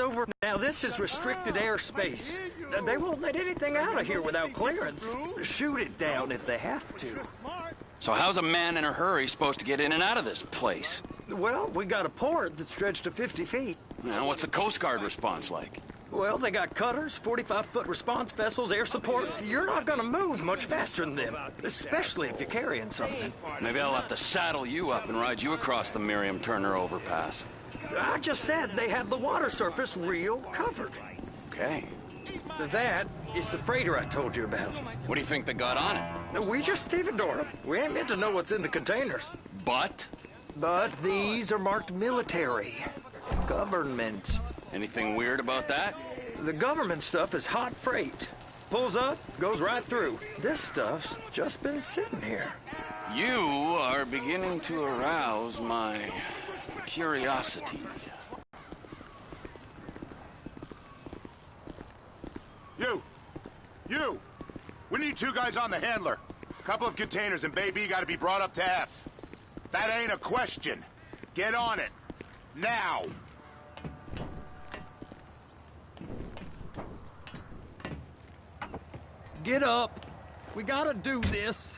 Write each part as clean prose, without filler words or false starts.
over. Now, this is restricted airspace. They won't let anything out of here without clearance. Shoot it down if they have to. So how's a man in a hurry supposed to get in and out of this place? Well, we got a port that's stretched to 50 feet. Now, what's the Coast Guard response like? Well, they got cutters, 45-foot response vessels, air support. You're not gonna move much faster than them, especially if you're carrying something. Maybe I'll have to saddle you up and ride you across the Miriam Turner overpass. I just said they have the water surface real covered. Okay. That is the freighter I told you about. What do you think they got on it? We just stevedore them. We ain't meant to know what's in the containers. But These are marked military. Government. anything weird about that? The government stuff is hot freight. Pulls up, goes right through. This stuff's just been sitting here. You are beginning to arouse my curiosity. You! We need 2 guys on the handler. Couple of containers and Baby gotta be brought up to F. That ain't a question. Get on it. Now! Get up. We gotta do this.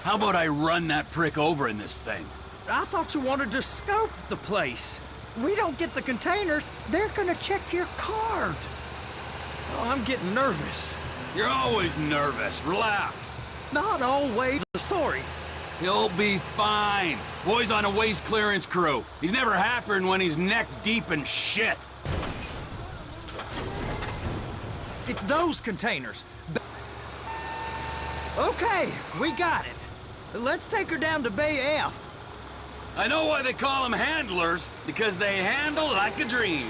How about I run that prick over in this thing? I thought you wanted to scope the place. We don't get the containers, they're gonna check your card. Oh, I'm getting nervous. You're always nervous. Relax. Not always the story. He'll be fine. Boy's on a waste clearance crew. He's never happened when he's neck deep in shit. It's those containers. Okay, we got it. Let's take her down to Bay F. I know why they call them handlers, because they handle like a dream.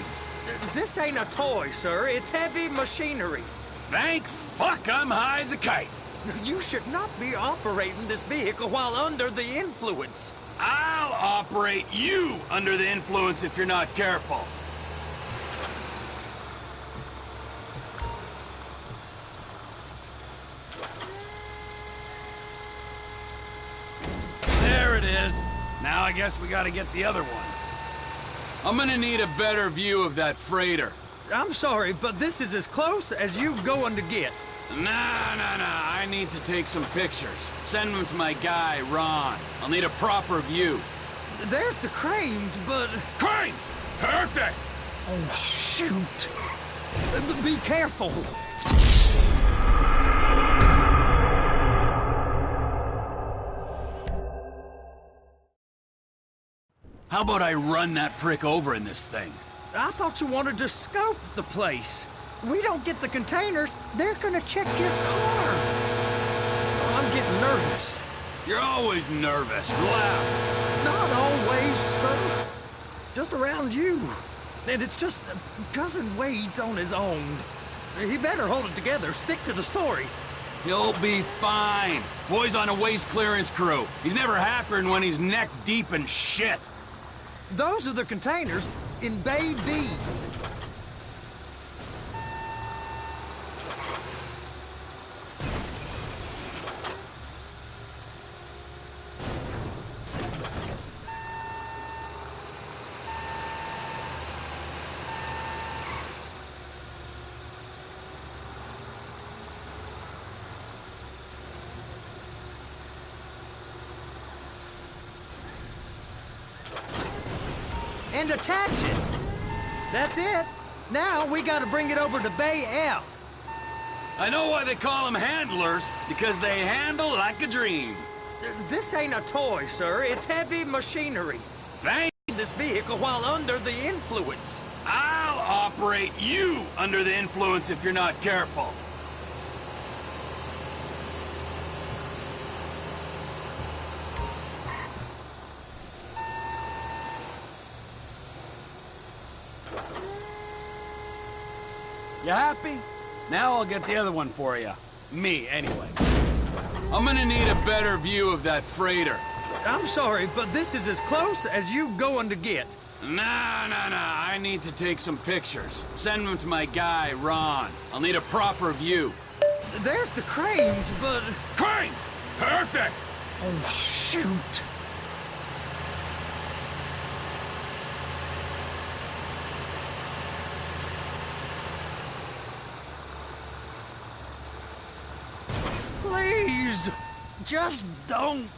This ain't a toy, sir. It's heavy machinery. Thank fuck I'm high as a kite. You should not be operating this vehicle while under the influence. I'll operate you under the influence if you're not careful. There it is. Now I guess we gotta get the other one. I'm gonna need a better view of that freighter. I'm sorry, but this is as close as you going to get. Nah. I need to take some pictures. Send them to my guy, Ron. I'll need a proper view. There's the cranes, but... Cranes! Perfect! Oh, shoot. Be careful. How about I run that prick over in this thing? I thought you wanted to scope the place. We don't get the containers, they're gonna check your card. Oh, I'm getting nervous. You're always nervous. Relax. Not always, sir. Just around you. And it's just Cousin Wade's on his own. He better hold it together, stick to the story. He'll be fine. Boy's on a waste clearance crew. He's never happened when he's neck deep in shit. Those are the containers in Bay B. And attach it. That's it. Now we gotta bring it over to Bay F. I know why they call them handlers, because they handle like a dream. This ain't a toy, sir. It's heavy machinery. Thank This vehicle while under the influence. I'll operate you under the influence if you're not careful. You happy? Now I'll get the other one for you. Me, anyway. I'm gonna need a better view of that freighter. I'm sorry, but this is as close as you going to get. Nah. I need to take some pictures. Send them to my guy, Ron. I'll need a proper view. There's the cranes, but... Cranes! Perfect! Oh, shoot. Please, just don't.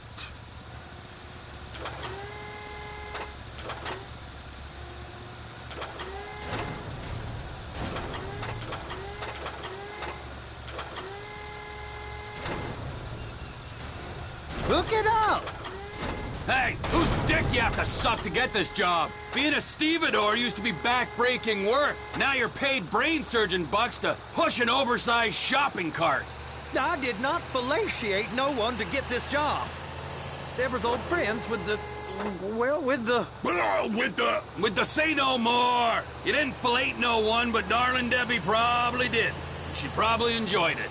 Hook it up! Hey, whose dick you have to suck to get this job? Being a stevedore used to be back-breaking work. Now you're paid brain surgeon bucks to push an oversized shopping cart. I did not fellatiate no one to get this job. Deborah's old friends with the... well, with the... With the say no more. You didn't fellate no one, but darling Debbie probably did. She probably enjoyed it.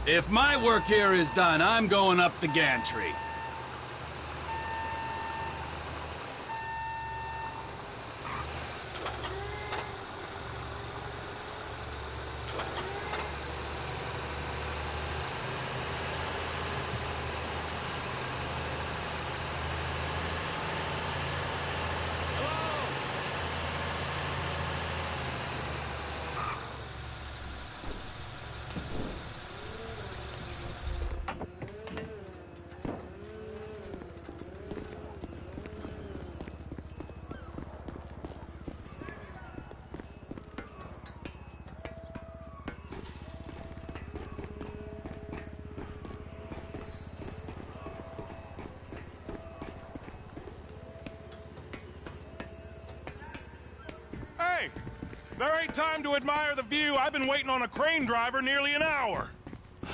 If my work here is done, I'm going up the gantry. Hey, there ain't time to admire the view. I've been waiting on a crane driver nearly an hour.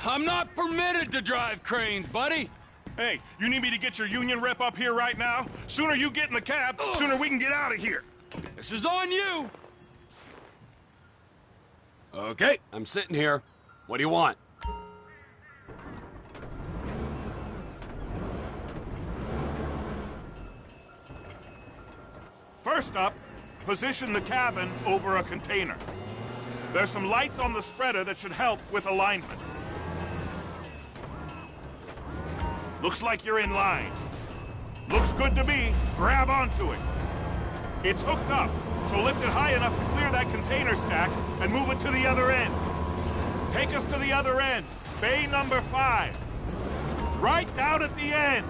I'm not permitted to drive cranes, buddy. Hey, you need me to get your union rep up here right now? Sooner you get in the cab, sooner we can get out of here. This is on you. Okay, I'm sitting here. What do you want? First up, position the cabin over a container. There's some lights on the spreader that should help with alignment. Looks like you're in line. Looks good to me. Grab onto it. It's hooked up, so lift it high enough to clear that container stack and move it to the other end. Take us to the other end, bay number 5. Right down at the end.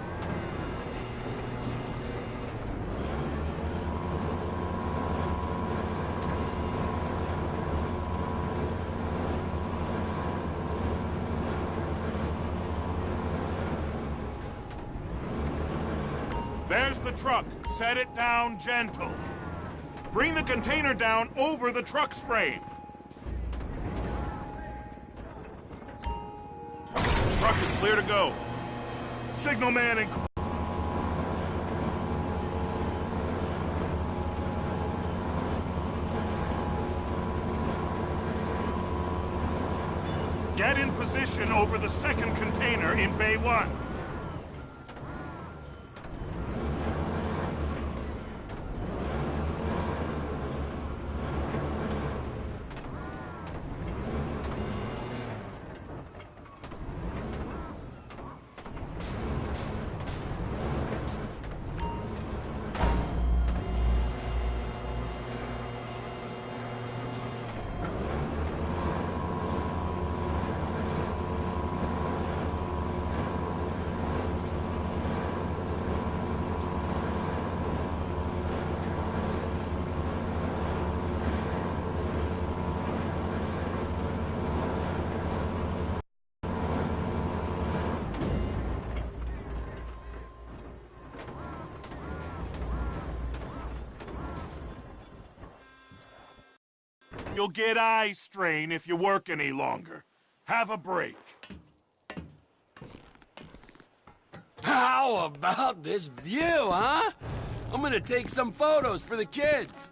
There's the truck. Set it down gentle. Bring the container down over the truck's frame. Truck is clear to go. Signal man and... Get in position over the second container in Bay 1. You'll get eye strain if you work any longer. Have a break. How about this view, huh? I'm gonna take some photos for the kids.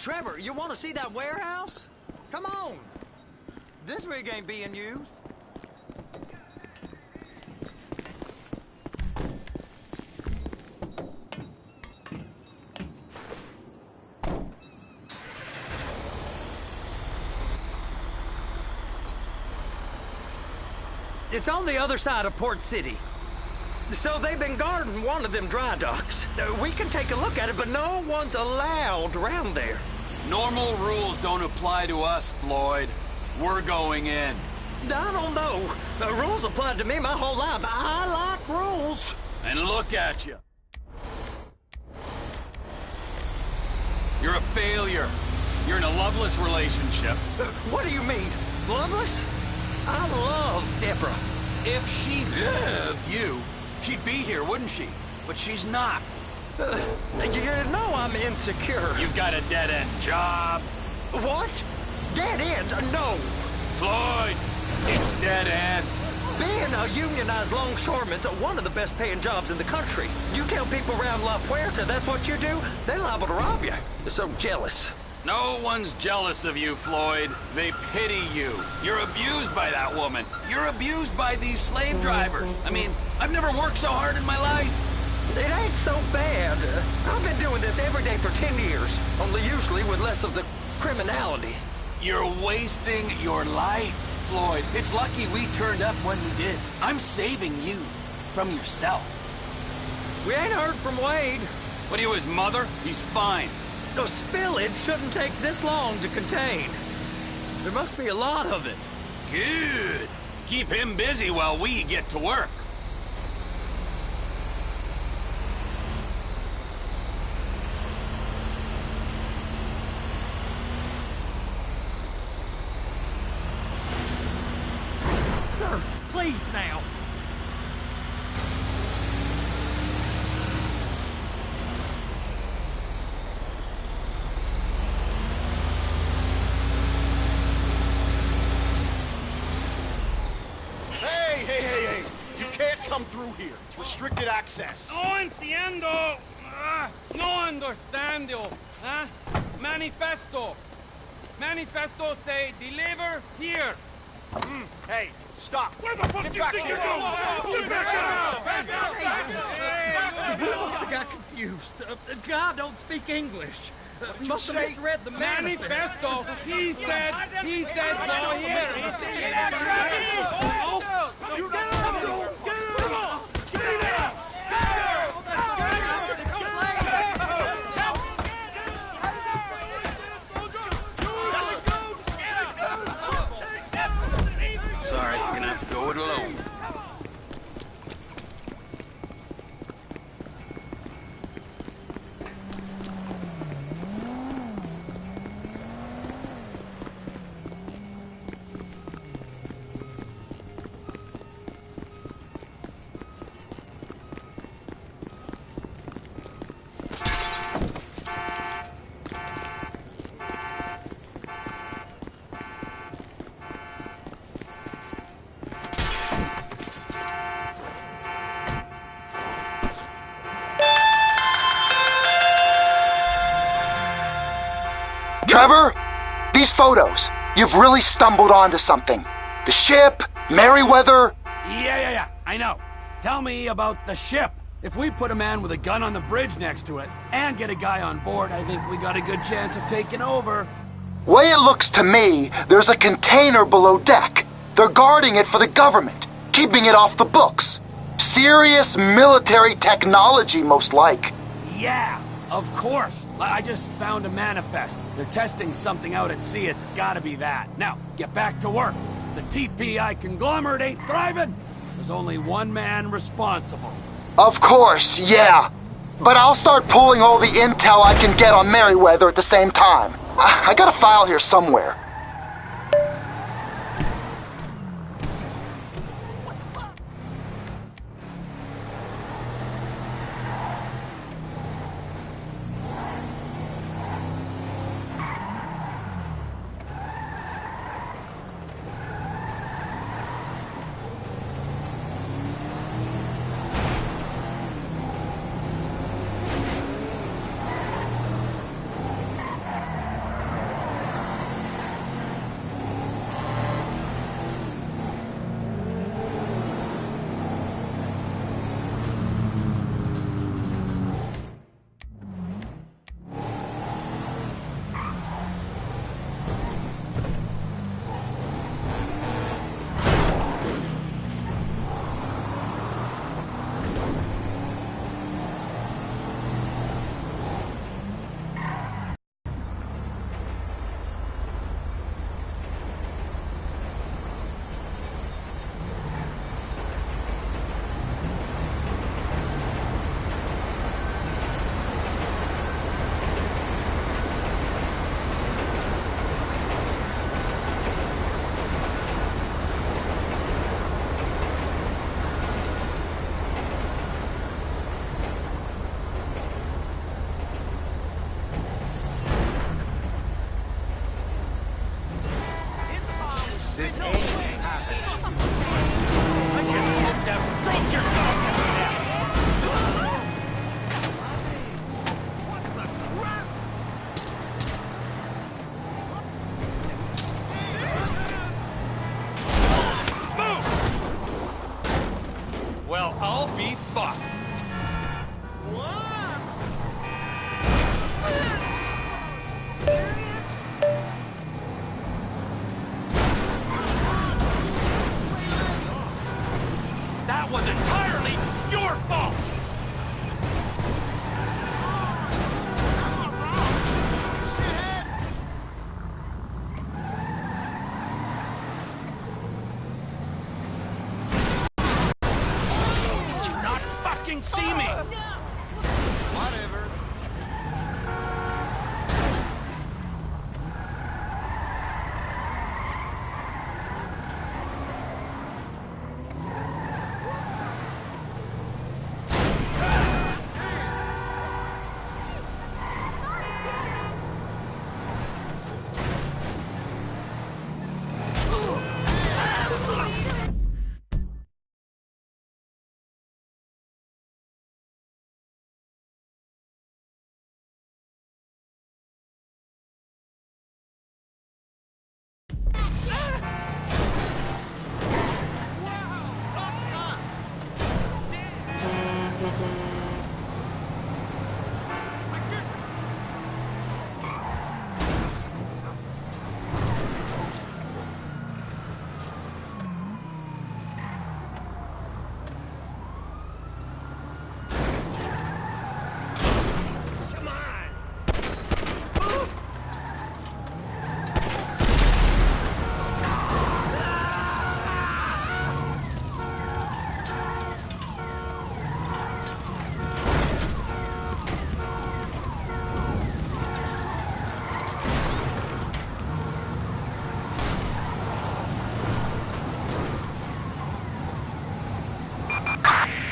Trevor, you want to see that warehouse? Come on. This rig ain't being used. It's on the other side of Port City. So they've been guarding one of them dry docks. We can take a look at it, but no one's allowed around there. Normal rules don't apply to us, Floyd. We're going in. I don't know. The rules applied to me my whole life. I like rules. And look at you. You're a failure. You're in a loveless relationship. What do you mean? Loveless? I love Deborah. If she loved you, she'd be here, wouldn't she? But she's not. You know I'm insecure. You've got a dead-end job. What? Dead end? No. Floyd, it's dead end. Being a unionized longshoreman's one of the best paying jobs in the country. You tell people around La Puerta that's what you do, they're liable to rob you. They're so jealous. No one's jealous of you, Floyd. They pity you. You're abused by that woman. You're abused by these slave drivers. I mean, I've never worked so hard in my life. It ain't so bad. I've been doing this every day for 10 years, only usually with less of the criminality. You're wasting your life, Floyd. It's lucky we turned up when we did. I'm saving you from yourself. We ain't heard from Wade. What are you, his mother? He's fine. The spillage shouldn't take this long to contain. There must be a lot of it. Good. Keep him busy while we get to work. Sir, please now. Hey! You can't come through here. It's restricted access. No entiendo. No understando. Huh? Manifesto. Manifesto say deliver here. Hey, stop. Where the fuck Get you back think here. you're going? Get back out! You must have got confused. God don't speak English. Must have say? misread the manifesto. Manifesto. He said no here. Sorry, you're gonna have to go it alone. Trevor, these photos, you've really stumbled onto something. The ship, Merryweather. Yeah, I know. Tell me about the ship. If we put a man with a gun on the bridge next to it and get a guy on board, I think we got a good chance of taking over. Way it looks to me, there's a container below deck. They're guarding it for the government, keeping it off the books. Serious military technology, most like. Yeah, of course. I just found a manifest. They're testing something out at sea. It's gotta be that. Now, get back to work. The TPI conglomerate ain't thriving. There's only one man responsible. Of course, yeah. But I'll start pulling all the intel I can get on Merryweather at the same time. I got a file here somewhere. was entirely your fault! Did you not fucking see me? Whatever.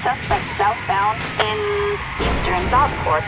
Suspect southbound in eastern Southport,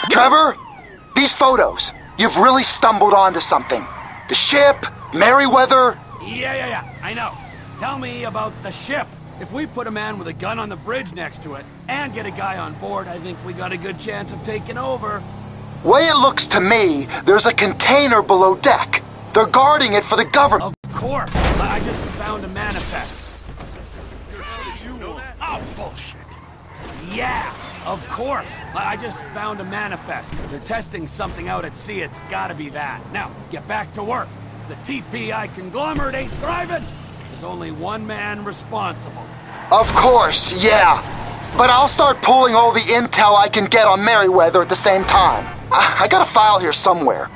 Trevor, these photos, you've really stumbled onto something. The ship, Merryweather. Yeah, I know. Tell me about the ship. If we put a man with a gun on the bridge next to it, and get a guy on board, I think we got a good chance of taking over. Way it looks to me, there's a container below deck. They're guarding it for the government. Of course. I just found a manifest. Oh, bullshit. Yeah, of course. I just found a manifest. They're testing something out at sea. It's gotta be that. Now, get back to work. The TPI conglomerate ain't thriving. There's only one man responsible. Of course, yeah. But I'll start pulling all the intel I can get on Merryweather at the same time. I got a file here somewhere.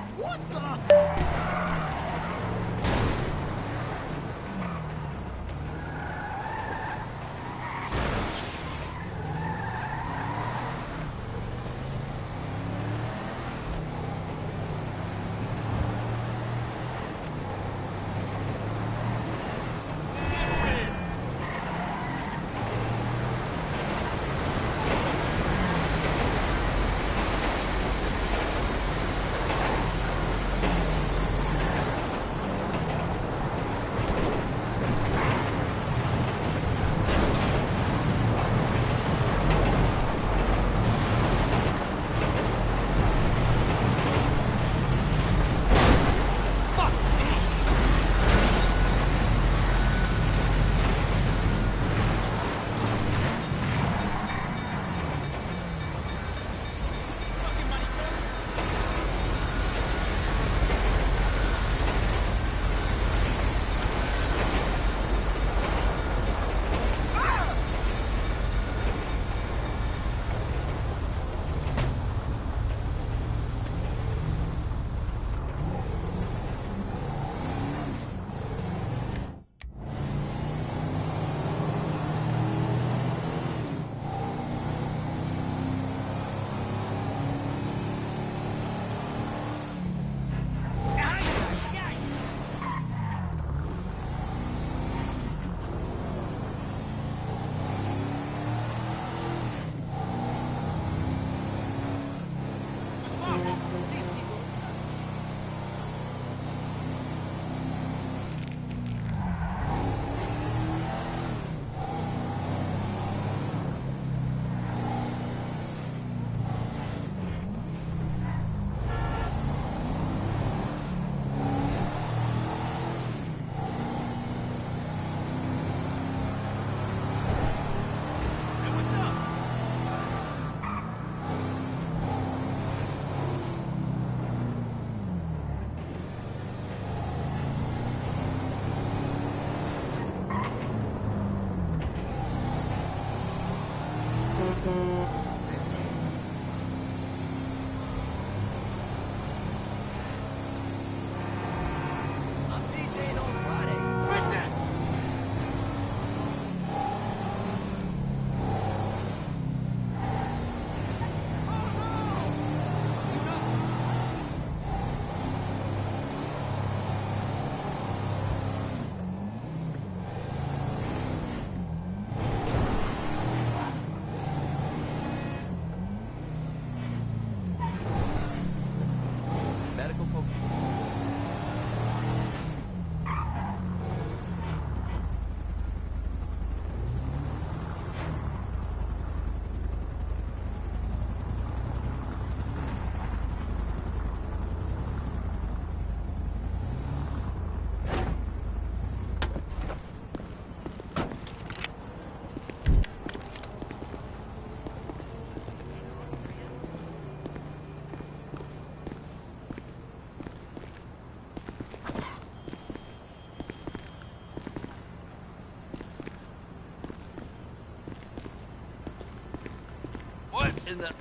in the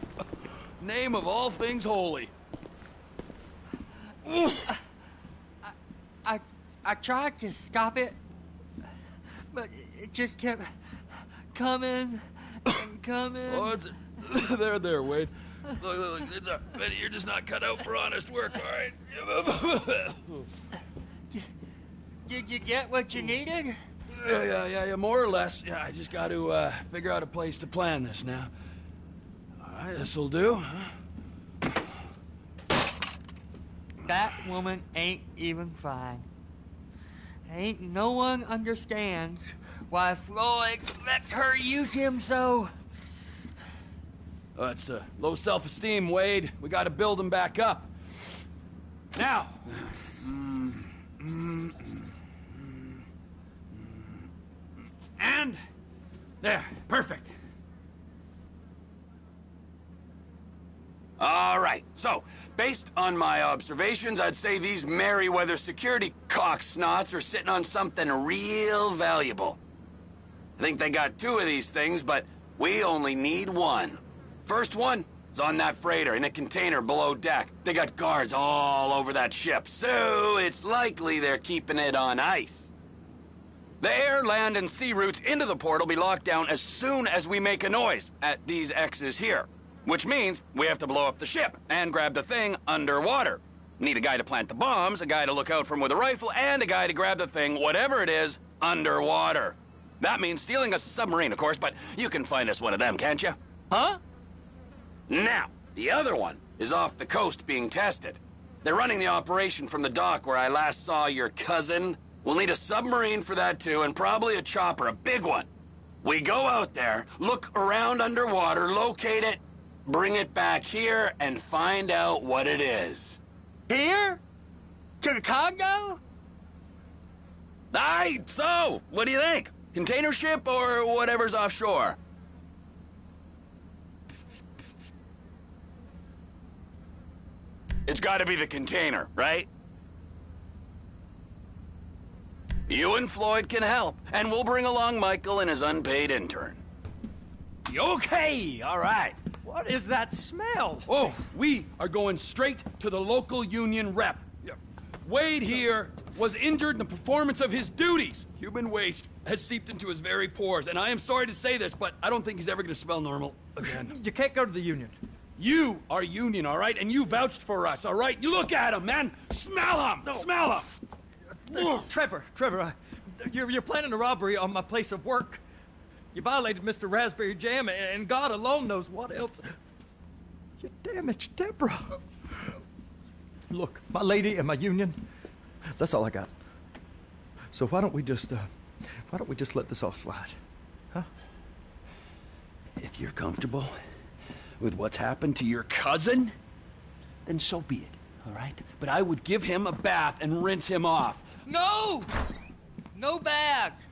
name of all things holy? I tried to stop it, but it just kept coming and coming. Oh, it's there, Wade. Look, Benny, you're just not cut out for honest work, all right? Did you get what you needed? Yeah, more or less. Yeah, I just got to figure out a place to plan this now. All right, this'll do. That woman ain't even fine. Ain't no one understands why Floyd lets her use him so. Oh, it's low self-esteem, Wade. We got to build him back up. Now. And there, perfect. All right, so, based on my observations, I'd say these Merryweather security cocksnots are sitting on something real valuable. I think they got 2 of these things, but we only need 1. First one is on that freighter in a container below deck. They got guards all over that ship, so it's likely they're keeping it on ice. The air, land, and sea routes into the port will be locked down as soon as we make a noise at these X's here. Which means we have to blow up the ship and grab the thing underwater. Need a guy to plant the bombs, a guy to look out for him with a rifle, and a guy to grab the thing, whatever it is, underwater. That means stealing us a submarine, of course, but you can find us one of them, can't you? Huh? Now, the other one is off the coast being tested. They're running the operation from the dock where I last saw your cousin. We'll need a submarine for that too, and probably a chopper, a big one. We go out there, look around underwater, locate it, bring it back here, and find out what it is. Here? To the Congo? Aye, so, what do you think? Container ship or whatever's offshore? It's gotta be the container, right? You and Floyd can help, and we'll bring along Michael and his unpaid intern. Okay, all right. What is that smell? Oh, we are going straight to the local union rep. Wade here was injured in the performance of his duties. Human waste has seeped into his very pores, and I am sorry to say this, but I don't think he's ever gonna smell normal again. You can't go to the union. You are union, all right? And you vouched for us, all right? You look at him, man. Smell him. No. Smell him. Trevor, you're planning a robbery on my place of work. You violated Mr. Raspberry Jam, and God alone knows what else. You damaged Deborah. Look, my lady and my union, that's all I got. So why don't we just let this all slide, huh? If you're comfortable with what's happened to your cousin, then so be it, all right? But I would give him a bath and rinse him off. No! No bath!